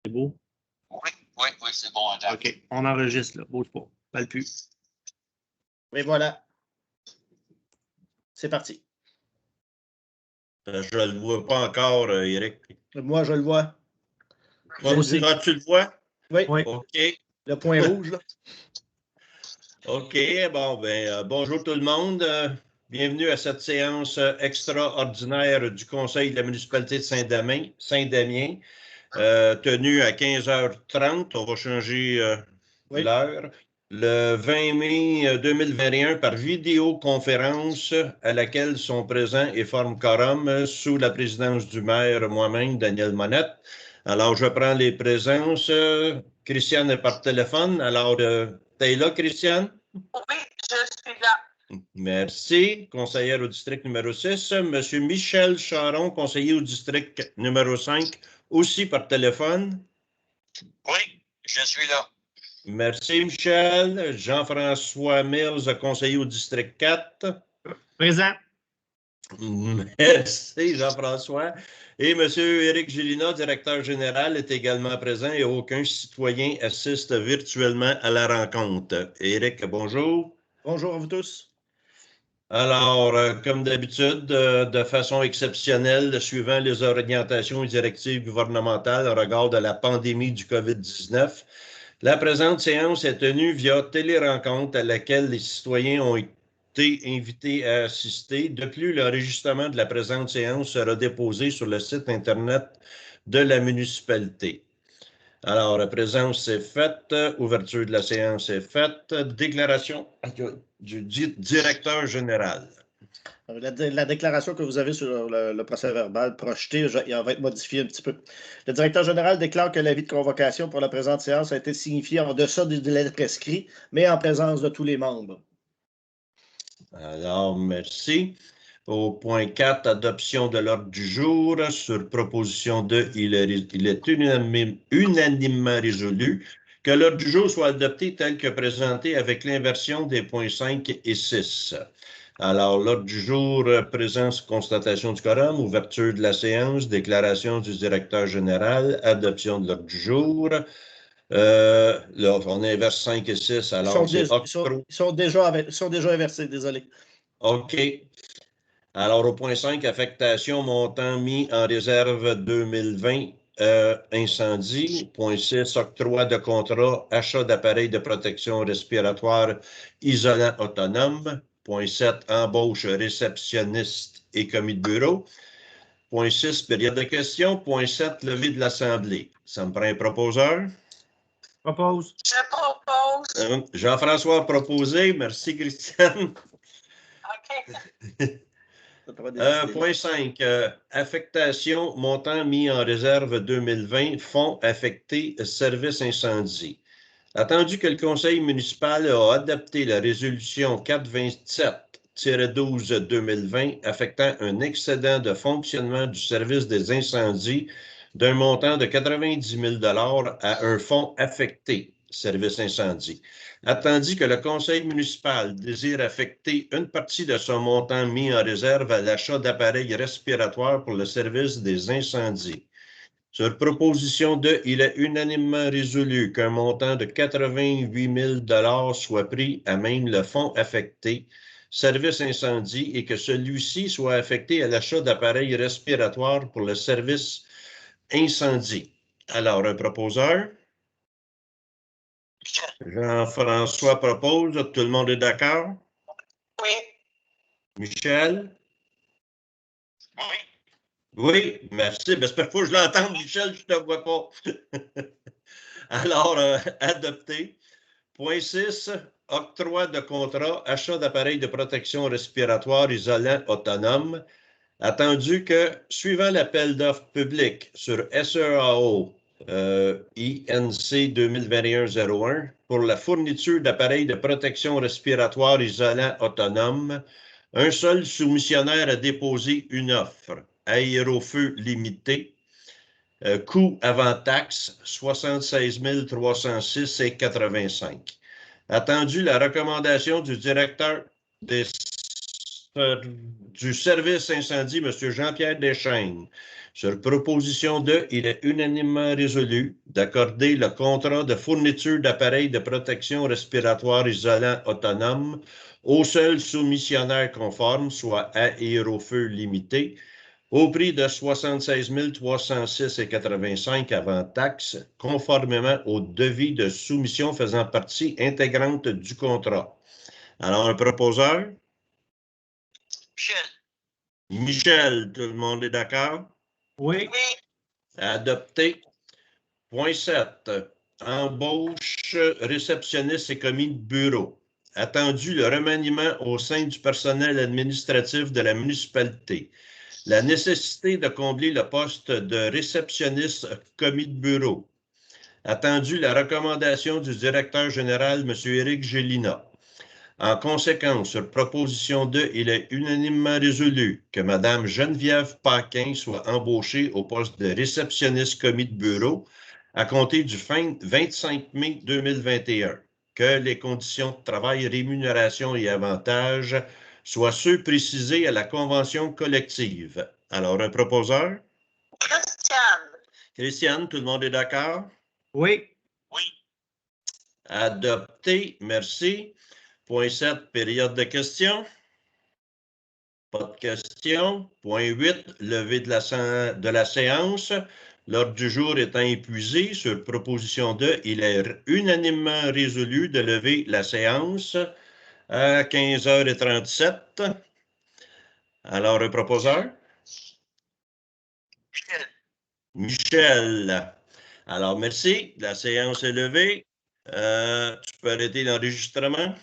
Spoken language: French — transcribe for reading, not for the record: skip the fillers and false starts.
C'est beau? Oui, c'est bon. Attends. OK, on enregistre, là. Bouge pas. Parle plus. Et voilà. C'est parti. Je ne le vois pas encore, Éric. Moi, je le vois. Moi aussi. Ah, tu le vois? Oui. OK. Le point rouge, là. OK. Bon, bonjour tout le monde. Bienvenue à cette séance extraordinaire du Conseil de la municipalité de Saint-Damien, tenue à 15h30. On va changer l'heure. Le 20 mai 2021 par vidéoconférence à laquelle sont présents et forment quorum sous la présidence du maire, moi-même, Daniel Monette. Alors, je prends les présences. Christiane est par téléphone. Alors, t'es là, Christiane? Oui, je suis là. Merci. Conseillère au district numéro 6. Monsieur Michel Charon, conseiller au district numéro 5, aussi par téléphone. Oui, je suis là. Merci, Michel. Jean-François Mills, conseiller au district 4. Présent. Merci, Jean-François. Et M. Éric Gélina, directeur général, est également présent et aucun citoyen assiste virtuellement à la rencontre. Éric, bonjour. Bonjour à vous tous. Alors, comme d'habitude, de façon exceptionnelle, suivant les orientations et directives gouvernementales au regard de la pandémie du COVID-19, la présente séance est tenue via télérencontre à laquelle les citoyens ont été invités à assister. De plus, l'enregistrement de la présente séance sera déposé sur le site Internet de la municipalité. Alors, la présence est faite, ouverture de la séance est faite, déclaration du directeur général. La déclaration que vous avez sur le procès-verbal projeté, il va être modifié un petit peu. Le directeur général déclare que l'avis de convocation pour la présente séance a été signifié en deçà du délai prescrit, mais en présence de tous les membres. Alors, merci. Au point 4, adoption de l'ordre du jour. Sur proposition de, il est unanimement résolu que l'ordre du jour soit adopté tel que présenté avec l'inversion des points 5 et 6. Alors, l'ordre du jour, présence, constatation du quorum, ouverture de la séance, déclaration du directeur général, adoption de l'ordre du jour. Là, on inverse 5 et 6, alors c'est octroi. Ils sont déjà inversés, désolé. OK. Alors, au point 5, affectation, montant mis en réserve 2020, incendie. Point 6, octroi de contrat, achat d'appareils de protection respiratoire isolant autonome. Point 7, embauche réceptionniste et commis de bureau. Point 6, période de questions. Point 7, levée de l'Assemblée. Ça me prend un proposeur. Propose. Je propose. Jean-François a proposé. Merci, Christiane. OK. Point 5, affectation, montant mis en réserve 2020, fonds affectés, service incendie. Attendu que le conseil municipal a adopté la résolution 427-12-2020 affectant un excédent de fonctionnement du service des incendies d'un montant de 90 000 $ à un fonds affecté, service incendie. Attendu que le conseil municipal désire affecter une partie de son montant mis en réserve à l'achat d'appareils respiratoires pour le service des incendies. Sur proposition de, il est unanimement résolu qu'un montant de 88 000 $ soit pris à même le fonds affecté, service incendie, et que celui-ci soit affecté à l'achat d'appareils respiratoires pour le service incendie. Alors, un proposeur? Jean-François propose. Tout le monde est d'accord? Oui. Michel? Oui. Oui, merci. Ben, c'est faut que je l'entende, Michel, je ne te vois pas. Alors, adopté. Point 6, octroi de contrat, achat d'appareils de protection respiratoire isolant autonome. Attendu que, suivant l'appel d'offres public sur SEAO INC 2021-01 pour la fourniture d'appareils de protection respiratoire isolant autonome, un seul soumissionnaire a déposé une offre. Aérofeu limité, coût avant taxe 76 306,85. Attendu la recommandation du directeur du service incendie, M. Jean-Pierre Deschaines, Sur proposition 2, il est unanimement résolu d'accorder le contrat de fourniture d'appareils de protection respiratoire isolants autonomes au seul soumissionnaire conforme, soit Aérofeu Limité, au prix de 76 306,85 avant taxes, conformément au devis de soumission faisant partie intégrante du contrat. Alors, un proposeur? Michel. Michel, tout le monde est d'accord? Oui. Oui. Adopté. Point 7. Embauche, réceptionniste et commis de bureau. Attendu le remaniement au sein du personnel administratif de la municipalité. La nécessité de combler le poste de réceptionniste commis de bureau. Attendu la recommandation du directeur général, M. Éric Gélina. En conséquence, sur proposition 2, il est unanimement résolu que Mme Geneviève Paquin soit embauchée au poste de réceptionniste commis de bureau à compter du 25 mai 2021, que les conditions de travail, rémunération et avantages soient ceux précisés à la convention collective. Alors, un proposeur? Christiane. Christiane, tout le monde est d'accord? Oui. Oui. Adopté, merci. Point 7, période de questions. Pas de questions. Point 8, levée de la séance. L'ordre du jour étant épuisé, sur proposition 2, il est unanimement résolu de lever la séance à 15h37. Alors, un proposeur? Michel. Michel. Alors, merci. La séance est levée. Tu peux arrêter l'enregistrement.